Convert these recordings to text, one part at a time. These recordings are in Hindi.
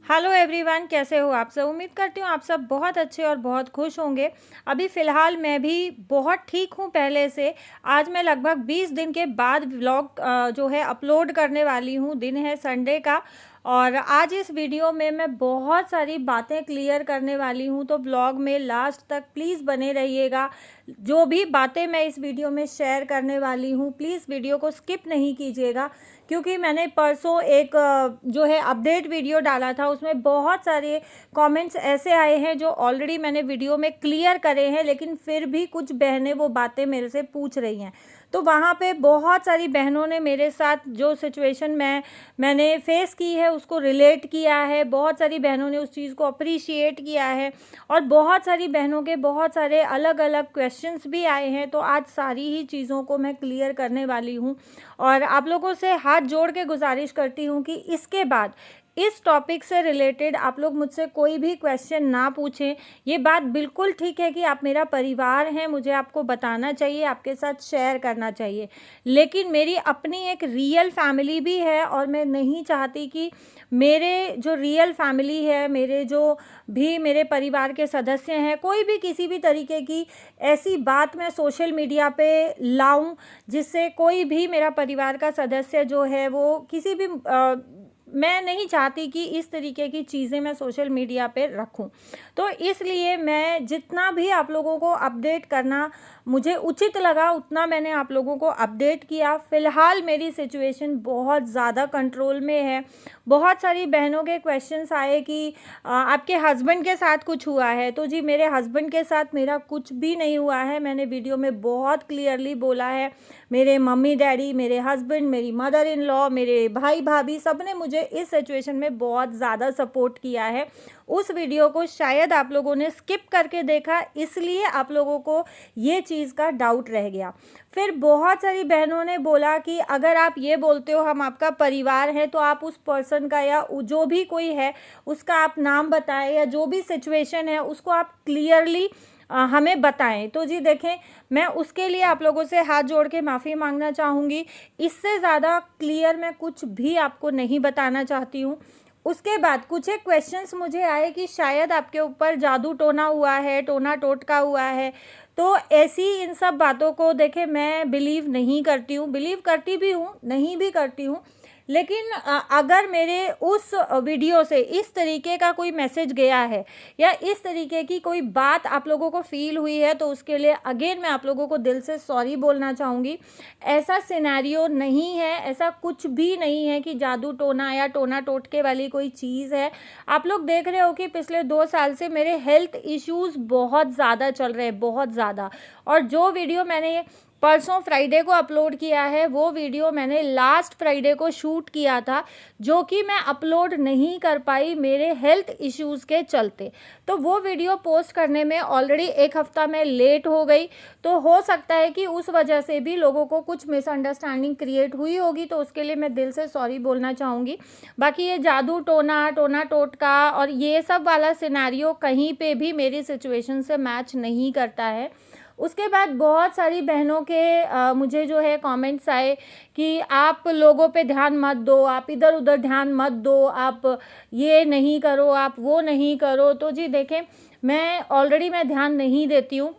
हेलो एवरीवन, कैसे हो आप सब। उम्मीद करती हूँ आप सब बहुत अच्छे और बहुत खुश होंगे। अभी फ़िलहाल मैं भी बहुत ठीक हूँ पहले से। आज मैं लगभग 20 दिन के बाद व्लॉग जो है अपलोड करने वाली हूँ। दिन है संडे का और आज इस वीडियो में मैं बहुत सारी बातें क्लियर करने वाली हूँ, तो व्लॉग में लास्ट तक प्लीज़ बने रहिएगा। जो भी बातें मैं इस वीडियो में शेयर करने वाली हूँ, प्लीज़ वीडियो को स्किप नहीं कीजिएगा, क्योंकि मैंने परसों एक जो है अपडेट वीडियो डाला था। उसमें बहुत सारे कमेंट्स ऐसे आए हैं जो ऑलरेडी मैंने वीडियो में क्लियर करे हैं, लेकिन फिर भी कुछ बहनें वो बातें मेरे से पूछ रही हैं। तो वहाँ पे बहुत सारी बहनों ने मेरे साथ जो सिचुएशन मैंने फेस की है उसको रिलेट किया है। बहुत सारी बहनों ने उस चीज़ को अप्रिशिएट किया है और बहुत सारी बहनों के बहुत सारे अलग अलग क्वेश्चंस भी आए हैं। तो आज सारी ही चीज़ों को मैं क्लियर करने वाली हूँ और आप लोगों से हाथ जोड़ के गुजारिश करती हूँ कि इसके बाद इस टॉपिक से रिलेटेड आप लोग मुझसे कोई भी क्वेश्चन ना पूछें। ये बात बिल्कुल ठीक है कि आप मेरा परिवार हैं, मुझे आपको बताना चाहिए, आपके साथ शेयर करना चाहिए, लेकिन मेरी अपनी एक रियल फैमिली भी है और मैं नहीं चाहती कि मेरे जो रियल फैमिली है, मेरे जो भी मेरे परिवार के सदस्य हैं, कोई भी किसी भी तरीके की ऐसी बात मैं सोशल मीडिया पे लाऊं जिससे कोई भी मेरा परिवार का सदस्य जो है वो किसी भी मैं नहीं चाहती कि इस तरीके की चीज़ें मैं सोशल मीडिया पे रखूं। तो इसलिए मैं जितना भी आप लोगों को अपडेट करना मुझे उचित लगा उतना मैंने आप लोगों को अपडेट किया। फ़िलहाल मेरी सिचुएशन बहुत ज़्यादा कंट्रोल में है। बहुत सारी बहनों के क्वेश्चंस आए कि आपके हस्बैंड के साथ कुछ हुआ है। तो जी, मेरे हस्बैंड के साथ मेरा कुछ भी नहीं हुआ है। मैंने वीडियो में बहुत क्लियरली बोला है। मेरे मम्मी डैडी, मेरे हस्बैंड, मेरी मदर इन लॉ, मेरे भाई भाभी, सब ने मुझे इस सिचुएशन में बहुत ज़्यादा सपोर्ट किया है। उस वीडियो को शायद आप लोगों ने स्किप करके देखा, इसलिए आप लोगों को ये चीज़ का डाउट रह गया। फिर बहुत सारी बहनों ने बोला कि अगर आप ये बोलते हो हम आपका परिवार है, तो आप उस पर्सन का या जो भी कोई है उसका आप नाम बताएं, या जो भी सिचुएशन है उसको आप क्लियरली हमें बताएं। तो जी देखें, मैं उसके लिए आप लोगों से हाथ जोड़ के माफ़ी मांगना चाहूँगी। इससे ज़्यादा क्लियर मैं कुछ भी आपको नहीं बताना चाहती हूँ। उसके बाद कुछ एक क्वेश्चंस मुझे आए कि शायद आपके ऊपर जादू टोना हुआ है, टोना टोटका हुआ है। तो ऐसी इन सब बातों को देखें, मैं बिलीव नहीं करती हूँ, बिलीव करती भी हूँ, नहीं भी करती हूँ, लेकिन अगर मेरे उस वीडियो से इस तरीके का कोई मैसेज गया है या इस तरीके की कोई बात आप लोगों को फील हुई है, तो उसके लिए अगेन मैं आप लोगों को दिल से सॉरी बोलना चाहूँगी। ऐसा सिनेरियो नहीं है, ऐसा कुछ भी नहीं है कि जादू टोना या टोना टोटके वाली कोई चीज़ है। आप लोग देख रहे हो कि पिछले 2 साल से मेरे हेल्थ इश्यूज़ बहुत ज़्यादा चल रहे हैं, बहुत ज़्यादा। और जो वीडियो मैंने परसों फ्राइडे को अपलोड किया है, वो वीडियो मैंने लास्ट फ्राइडे को शूट किया था, जो कि मैं अपलोड नहीं कर पाई मेरे हेल्थ इश्यूज़ के चलते। तो वो वीडियो पोस्ट करने में ऑलरेडी 1 हफ़्ता मैं लेट हो गई। तो हो सकता है कि उस वजह से भी लोगों को कुछ मिसअंडरस्टैंडिंग क्रिएट हुई होगी, तो उसके लिए मैं दिल से सॉरी बोलना चाहूँगी। बाकी ये जादू टोना, टोना टोटका और ये सब वाला सिनेरियो कहीं पे भी मेरी सिचुएशन से मैच नहीं करता है। उसके बाद बहुत सारी बहनों के मुझे जो है कमेंट्स आए कि आप लोगों पे ध्यान मत दो, आप इधर उधर ध्यान मत दो, आप ये नहीं करो, आप वो नहीं करो। तो जी देखें, मैं ध्यान नहीं देती हूँ,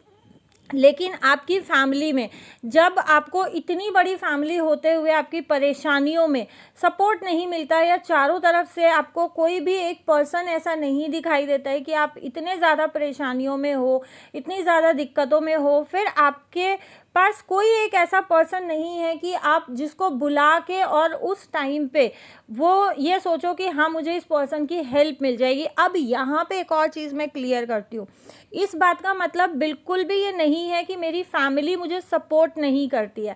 लेकिन आपकी फैमिली में जब आपको इतनी बड़ी फैमिली होते हुए आपकी परेशानियों में सपोर्ट नहीं मिलता, या चारों तरफ से आपको कोई भी एक पर्सन ऐसा नहीं दिखाई देता है कि आप इतने ज़्यादा परेशानियों में हो, इतनी ज़्यादा दिक्कतों में हो, फिर आपके पास कोई एक ऐसा पर्सन नहीं है कि आप जिसको बुला के और उस टाइम पे वो ये सोचो कि हाँ, मुझे इस पर्सन की हेल्प मिल जाएगी। अब यहाँ पे एक और चीज़ मैं क्लियर करती हूँ। इस बात का मतलब बिल्कुल भी ये नहीं है कि मेरी फैमिली मुझे सपोर्ट नहीं करती है।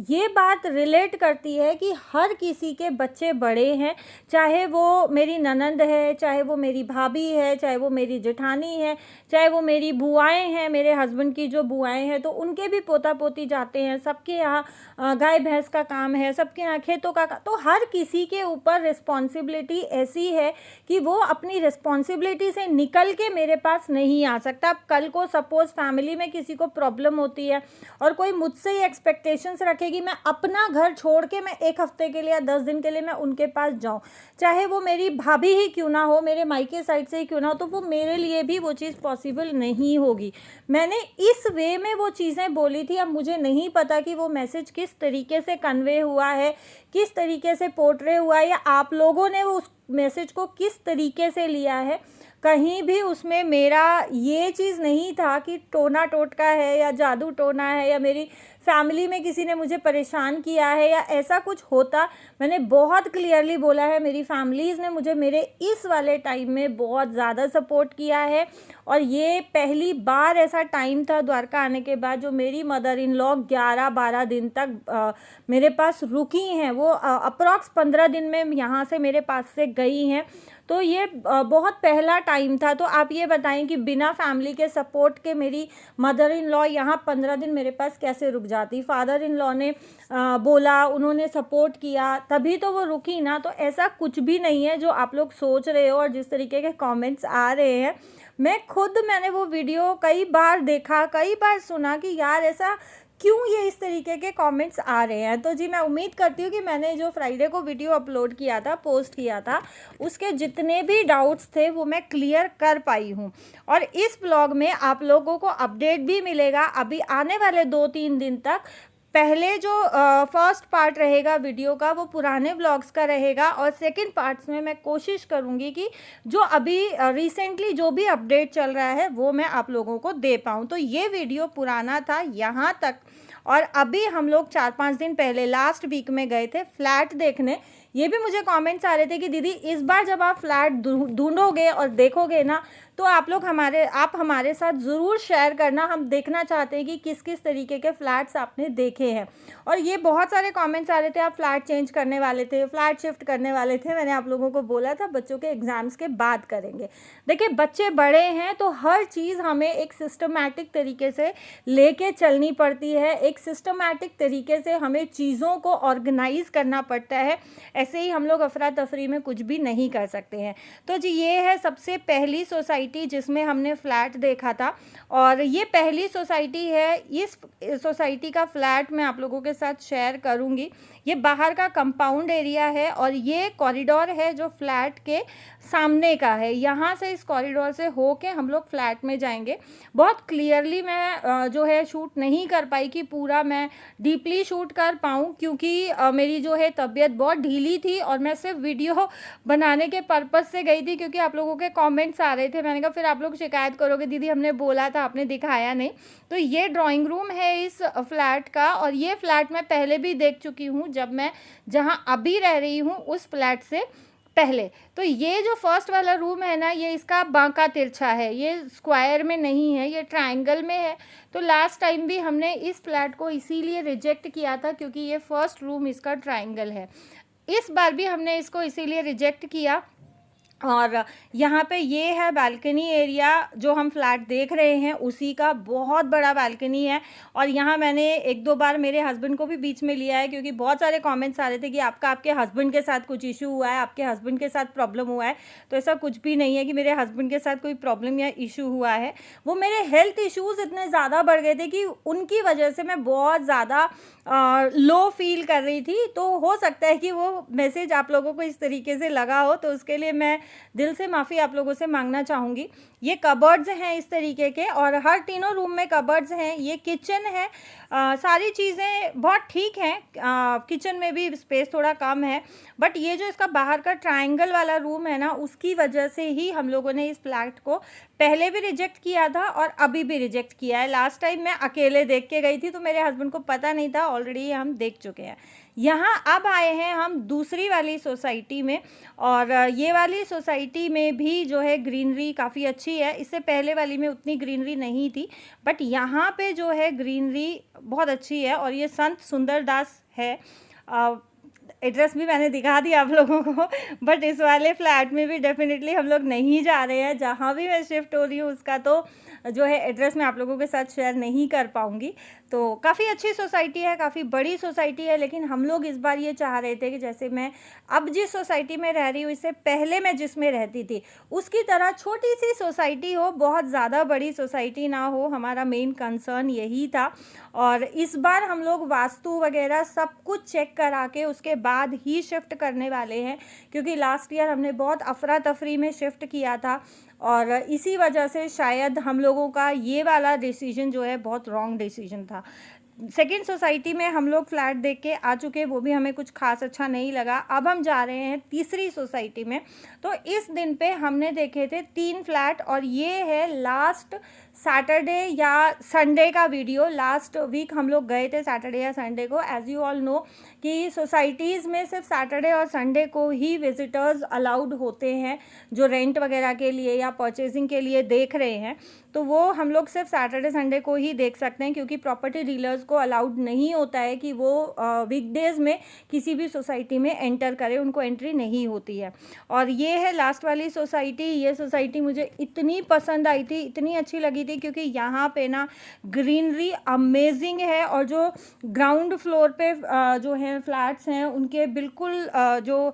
ये बात रिलेट करती है कि हर किसी के बच्चे बड़े हैं, चाहे वो मेरी ननंद है, चाहे वो मेरी भाभी है, चाहे वो मेरी जेठानी है, चाहे वो मेरी बुआएं हैं, मेरे हस्बैंड की जो बुआएं हैं, तो उनके भी पोता पोती जाते हैं। सबके यहाँ गाय भैंस का काम है, सबके यहाँ खेतों का तो हर किसी के ऊपर रिस्पॉन्सिबिलिटी ऐसी है कि वो अपनी रिस्पॉन्सिबिलिटी से निकल के मेरे पास नहीं आ सकता। अब कल को सपोज़ फैमिली में किसी को प्रॉब्लम होती है और कोई मुझसे ही एक्सपेक्टेशंस रखे चाहते कि मैं अपना घर छोड़ के मैं 1 हफ्ते के लिए या 10 दिन के लिए मैं उनके पास जाऊँ, चाहे वो मेरी भाभी ही क्यों ना हो, मेरे मायके साइड से ही क्यों ना हो, तो वो मेरे लिए भी वो चीज़ पॉसिबल नहीं होगी। मैंने इस वे में वो चीज़ें बोली थी। अब मुझे नहीं पता कि वो मैसेज किस तरीके से कन्वे हुआ है, किस तरीके से पोर्ट्रे हुआ है, या आप लोगों ने उस मैसेज को किस तरीके से लिया है। कहीं भी उसमें मेरा ये चीज़ नहीं था कि टोना टोटका है या जादू टोना है या मेरी फैमिली में किसी ने मुझे परेशान किया है या ऐसा कुछ होता। मैंने बहुत क्लियरली बोला है, मेरी फैमिलीज़ ने मुझे मेरे इस वाले टाइम में बहुत ज़्यादा सपोर्ट किया है। और ये पहली बार ऐसा टाइम था द्वारका आने के बाद जो मेरी मदर इन लॉ 11-12 दिन तक मेरे पास रुकी हैं। वो अप्रॉक्स 15 दिन में यहाँ से मेरे पास से गई हैं। तो ये बहुत पहला टाइम था। तो आप ये बताएं कि बिना फैमिली के सपोर्ट के मेरी मदर इन लॉ यहाँ 15 दिन मेरे पास कैसे रुक जाती। फादर इन लॉ ने बोला, उन्होंने सपोर्ट किया, तभी तो वो रुकी ना। तो ऐसा कुछ भी नहीं है जो आप लोग सोच रहे हो और जिस तरीके के कमेंट्स आ रहे हैं। मैंने वो वीडियो कई बार देखा, कई बार सुना कि यार ऐसा क्यों ये इस तरीके के कमेंट्स आ रहे हैं। तो जी मैं उम्मीद करती हूँ कि मैंने जो फ्राइडे को वीडियो अपलोड किया था, पोस्ट किया था, उसके जितने भी डाउट्स थे वो मैं क्लियर कर पाई हूँ। और इस ब्लॉग में आप लोगों को अपडेट भी मिलेगा अभी आने वाले 2-3 दिन तक। पहले जो फर्स्ट पार्ट रहेगा वीडियो का वो पुराने व्लॉग्स का रहेगा, और सेकंड पार्ट्स में मैं कोशिश करूँगी कि जो अभी रिसेंटली जो भी अपडेट चल रहा है वो मैं आप लोगों को दे पाऊँ। तो ये वीडियो पुराना था यहाँ तक, और अभी हम लोग 4-5 दिन पहले लास्ट वीक में गए थे फ्लैट देखने। ये भी मुझे कमेंट्स आ रहे थे कि दीदी इस बार जब आप फ्लैट ढूंढोगे और देखोगे ना, तो आप हमारे साथ ज़रूर शेयर करना। हम देखना चाहते हैं कि किस किस तरीके के फ़्लैट्स आपने देखे हैं। और ये बहुत सारे कमेंट्स आ रहे थे, आप फ्लैट चेंज करने वाले थे, फ्लैट शिफ्ट करने वाले थे। मैंने आप लोगों को बोला था बच्चों के एग्ज़ाम्स के बाद करेंगे। देखिए बच्चे बड़े हैं तो हर चीज़ हमें एक सिस्टमैटिक तरीके से लेके चलनी पड़ती है, एक सिस्टमैटिक तरीके से हमें चीज़ों को ऑर्गेनाइज़ करना पड़ता है। ऐसे ही हम लोग अफरा तफरी में कुछ भी नहीं कर सकते हैं। तो जी ये है सबसे पहली सोसाइटी जिसमें हमने फ्लैट देखा था, और ये पहली सोसाइटी है। इस सोसाइटी का फ्लैट मैं आप लोगों के साथ शेयर करूंगी। ये बाहर का कंपाउंड एरिया है और ये कॉरिडोर है जो फ्लैट के सामने का है। यहाँ से इस कॉरिडोर से होके हम लोग फ्लैट में जाएंगे। बहुत क्लियरली मैं जो है शूट नहीं कर पाई कि पूरा मैं डीपली शूट कर पाऊँ, क्योंकि मेरी जो है तबीयत बहुत ढीली थी और मैं सिर्फ वीडियो बनाने के पर्पज़ से गई थी, क्योंकि आप लोगों के कमेंट्स आ रहे थे। मैंने कहा फिर आप लोग शिकायत करोगे दीदी हमने बोला था आपने दिखाया नहीं। तो ये ड्राइंग रूम है इस फ्लैट का, और ये फ्लैट मैं पहले भी देख चुकी हूँ जब मैं जहाँ अभी रह रही हूँ उस फ्लैट से पहले। तो ये जो फर्स्ट वाला रूम है ना, ये इसका बांका तिरछा है, ये स्क्वायर में नहीं है, ये ट्रायंगल में है। तो लास्ट टाइम भी हमने इस फ्लैट को इसीलिए रिजेक्ट किया था क्योंकि ये फर्स्ट रूम इसका ट्रायंगल है। इस बार भी हमने इसको इसीलिए रिजेक्ट किया। और यहाँ पे ये है बालकनी एरिया, जो हम फ्लैट देख रहे हैं उसी का बहुत बड़ा बालकनी है। और यहाँ मैंने 1-2 बार मेरे हस्बैंड को भी बीच में लिया है, क्योंकि बहुत सारे कमेंट्स आ रहे थे कि आपके हस्बैंड के साथ कुछ इशू हुआ है, आपके हस्बैंड के साथ प्रॉब्लम हुआ है। तो ऐसा कुछ भी नहीं है कि मेरे हस्बैंड के साथ कोई प्रॉब्लम या इशू हुआ है। वो मेरे हेल्थ इश्यूज़ इतने ज़्यादा बढ़ गए थे कि उनकी वजह से मैं बहुत ज़्यादा लो फील कर रही थी। तो हो सकता है कि वो मैसेज आप लोगों को इस तरीके से लगा हो, तो उसके लिए मैं दिल से माफ़ी आप लोगों से मांगना चाहूँगी। ये कबर्ड्स हैं इस तरीके के, और हर तीनों रूम में कबर्ड्स हैं। ये किचन है। सारी चीज़ें बहुत ठीक हैं। किचन में भी स्पेस थोड़ा कम है, बट ये जो इसका बाहर का ट्रायंगल वाला रूम है ना, उसकी वजह से ही हम लोगों ने इस फ्लैट को पहले भी रिजेक्ट किया था और अभी भी रिजेक्ट किया है। लास्ट टाइम मैं अकेले देख के गई थी तो मेरे हस्बैंड को पता नहीं था, ऑलरेडी हम देख चुके हैं। यहाँ अब आए हैं हम दूसरी वाली सोसाइटी में, और ये वाली सोसाइटी में भी जो है ग्रीनरी काफ़ी अच्छी है। इससे पहले वाली में उतनी ग्रीनरी नहीं थी, बट यहाँ पे जो है ग्रीनरी बहुत अच्छी है। और ये संत सुंदरदास है। एड्रेस भी मैंने दिखा दिया आप लोगों को, बट इस वाले फ्लैट में भी डेफिनेटली हम लोग नहीं जा रहे हैं। जहाँ भी मैं शिफ्ट हो रही हूँ उसका तो जो है एड्रेस मैं आप लोगों के साथ शेयर नहीं कर पाऊँगी। तो काफ़ी अच्छी सोसाइटी है, काफ़ी बड़ी सोसाइटी है, लेकिन हम लोग इस बार ये चाह रहे थे कि जैसे मैं अब जिस सोसाइटी में रह रही हूँ, इससे पहले मैं जिसमें रहती थी, उसकी तरह छोटी-सी सोसाइटी हो, बहुत ज़्यादा बड़ी सोसाइटी ना हो, हमारा मेन कंसर्न यही था। और इस बार हम लोग वास्तु वगैरह सब कुछ चेक करा के उसके बाद ही शिफ्ट करने वाले हैं, क्योंकि लास्ट ईयर हमने बहुत अफरा-तफरी में शिफ्ट किया था और इसी वजह से शायद हम लोगों का ये वाला डिसीजन जो है बहुत रॉन्ग डिसीजन था। सेकेंड सोसाइटी में हम लोग फ्लैट देख के आ चुके, वो भी हमें कुछ खास अच्छा नहीं लगा। अब हम जा रहे हैं तीसरी सोसाइटी में। तो इस दिन पे हमने देखे थे 3 फ्लैट और ये है लास्ट सैटरडे या संडे का वीडियो। लास्ट वीक हम लोग गए थे सैटरडे या संडे को। एज़ यू ऑल नो कि सोसाइटीज़ में सिर्फ सैटरडे और संडे को ही विजिटर्स अलाउड होते हैं, जो रेंट वगैरह के लिए या परचेजिंग के लिए देख रहे हैं। तो वो हम लोग सिर्फ सैटरडे संडे को ही देख सकते हैं, क्योंकि प्रॉपर्टी डीलर्स को अलाउड नहीं होता है कि वो वीकडेज़ में किसी भी सोसाइटी में एंटर करें, उनको एंट्री नहीं होती है। और ये है लास्ट वाली सोसाइटी। ये सोसाइटी मुझे इतनी पसंद आई थी, इतनी अच्छी लगी थी, क्योंकि यहाँ पे ना ग्रीनरी अमेजिंग है और जो ग्राउंड फ्लोर पे जो है फ्लैट्स हैं उनके बिल्कुल जो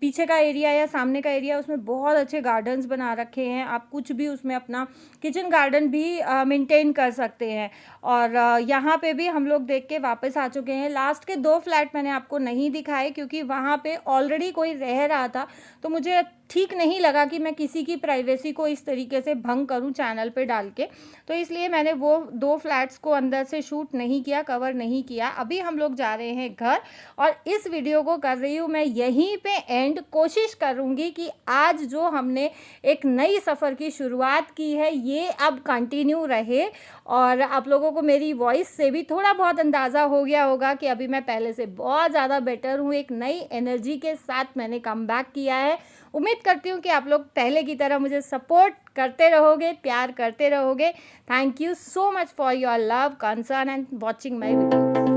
पीछे का एरिया या सामने का एरिया, उसमें बहुत अच्छे गार्डन्स बना रखे हैं। आप कुछ भी उसमें अपना किचन गार्डन भी मेंटेन कर सकते हैं। और यहाँ पे भी हम लोग देख के वापस आ चुके हैं। लास्ट के 2 फ्लैट मैंने आपको नहीं दिखाए, क्योंकि वहाँ पे ऑलरेडी कोई रह रहा था, तो मुझे ठीक नहीं लगा कि मैं किसी की प्राइवेसी को इस तरीके से भंग करूं चैनल पे डाल के। तो इसलिए मैंने वो 2 फ्लैट्स को अंदर से शूट नहीं किया, कवर नहीं किया। अभी हम लोग जा रहे हैं घर और इस वीडियो को कर रही हूँ मैं यहीं पे एंड। कोशिश करूँगी कि आज जो हमने एक नई सफ़र की शुरुआत की है ये अब कंटिन्यू रहे, और आप लोगों को मेरी वॉइस से भी थोड़ा बहुत अंदाज़ा हो गया होगा कि अभी मैं पहले से बहुत ज़्यादा बेटर हूँ। एक नई एनर्जी के साथ मैंने कमबैक किया है। उम्मीद करती हूँ कि आप लोग पहले की तरह मुझे सपोर्ट करते रहोगे, प्यार करते रहोगे। Thank you so much for your love, concern and watching my video.